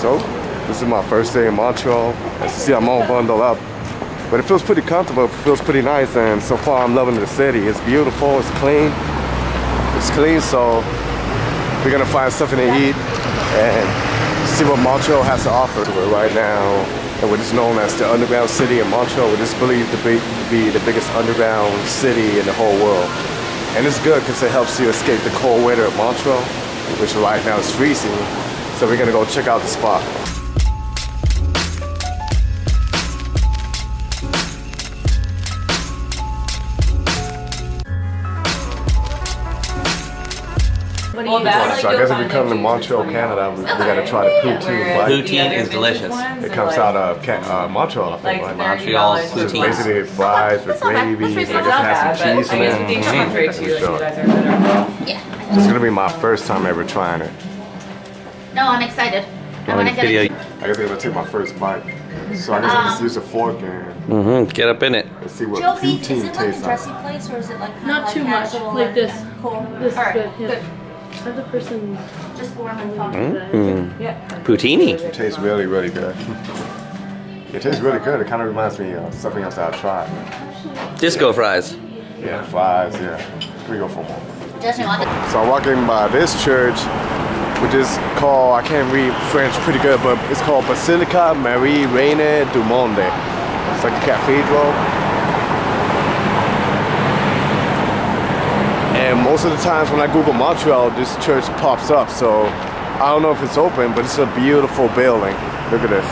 So, this is my first day in Montreal. As you see, I'm all bundled up. But it feels pretty comfortable, it feels pretty nice, and so far I'm loving the city. It's beautiful, it's clean. It's clean, so we're gonna find something to eat and see what Montreal has to offer. We're right now, and what is known as the underground city in Montreal, which is believed to be the biggest underground city in the whole world. And it's good because it helps you escape the cold weather of Montreal, which right now is freezing. So we're gonna go check out the spot. So I guess if we come to Montreal, Canada, we gotta try the poutine. Poutine is delicious. It comes out of Montreal, I think, right? Montreal poutine. So basically fries with gravy, and I guess it has some cheese in it. Sure. Yeah. It's gonna be my first time ever trying it. No, I'm excited. I want to get it. I guess I'm gonna take my first bite. So I guess I just use a fork and get up in it. Let's see what Josie, poutine is it like a tastes dressy like. place or is it like Not too much, casual, like this. Cool. This is All right, good. Yeah. good. Other person. Just warm and fun. Yeah. Poutine. It tastes really, really good. It tastes really good. It kind of reminds me of something else I've tried. Disco fries. Yeah, fries, yeah. Here we go for more. Just want it. So I'm walking by this church, which is called, I can't read French pretty good, but it's called Basilica Marie Reine du Monde. It's like a cathedral. And most of the times when I Google Montreal, this church pops up. So I don't know if it's open, but it's a beautiful building. Look at this.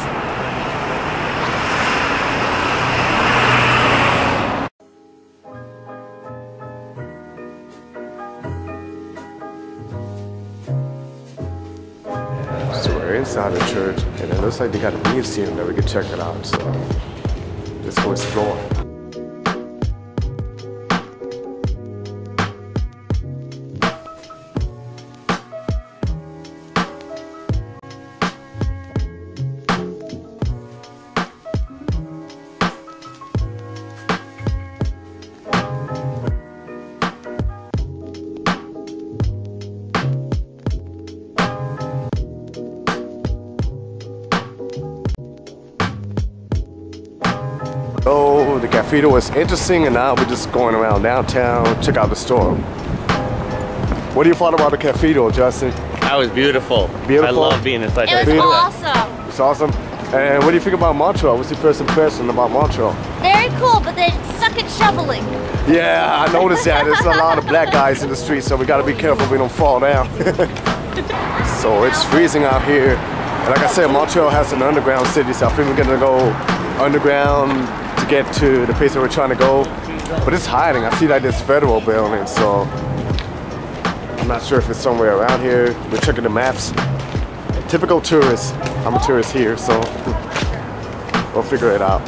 So we're inside the church, and it looks like they got a museum that we can check it out. So let's go explore. So the cathedral was interesting, and now we're just going around downtown, check out the store. What do you thought about the cathedral, Justin? That was beautiful. Beautiful? I love being inside It the was cathedral. awesome. It's awesome. And what do you think about Montreal? What's your first impression about Montreal? Very cool, but they suck at shoveling. Yeah, I noticed that. There's a lot of black guys in the street, so we gotta be careful we don't fall down. So it's freezing out here. And like I said, Montreal has an underground city, so I think we're gonna go underground to get to the place where we're trying to go. But it's hiding. I see like this federal building, so I'm not sure if it's somewhere around here. We're checking the maps. Typical tourist. I'm a tourist here, so we'll figure it out.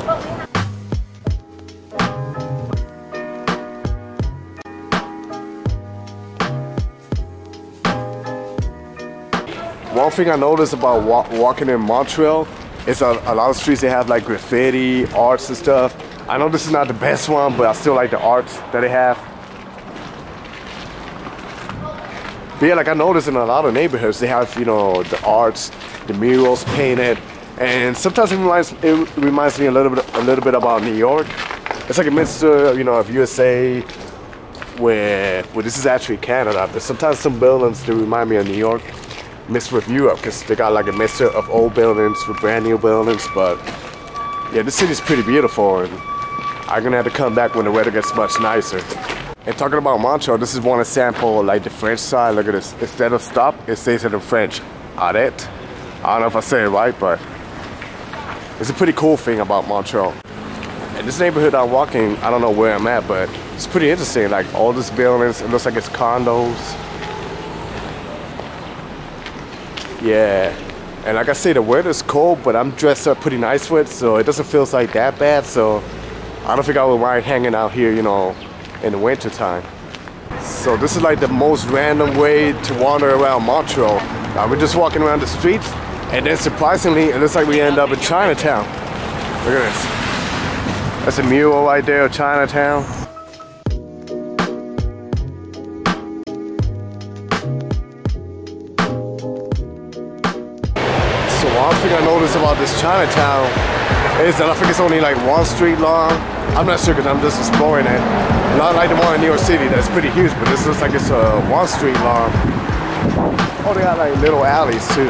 One thing I noticed about walking in Montreal is a lot of streets, they have like graffiti, arts and stuff. I know this is not the best one, but I still like the arts that they have. But yeah, like I noticed in a lot of neighborhoods, they have, you know, the arts, the murals painted, and sometimes it reminds me a little bit about New York. It's like a mixture, you know, of USA, where this is actually Canada, but sometimes some buildings, they remind me of New York mixed with Europe, because they got like a mixture of old buildings with brand new buildings. But yeah, this city's pretty beautiful, and I'm gonna have to come back when the weather gets much nicer. And talking about Montreal, this is one example, like the French side. Look at this. Instead of stop, it says it in French, arrête. I don't know if I say it right, but it's a pretty cool thing about Montreal. And this neighborhood I'm walking, I don't know where I'm at, but it's pretty interesting. Like all these buildings, it looks like it's condos. Yeah, and like I say, the weather's cold, but I'm dressed up pretty nice with it, so it doesn't feel like that bad. So I don't think I would mind hanging out here, you know, in the winter time. So this is like the most random way to wander around Montreal. We're just walking around the streets, and then surprisingly, it looks like we end up in Chinatown. Look at this. That's a mural right there of Chinatown. So one thing I noticed about this Chinatown is that I think it's only like one street long. I'm not sure because I'm just exploring it. Not like the one in New York City that's pretty huge, but this looks like it's one street long. Oh, they got like little alleys too.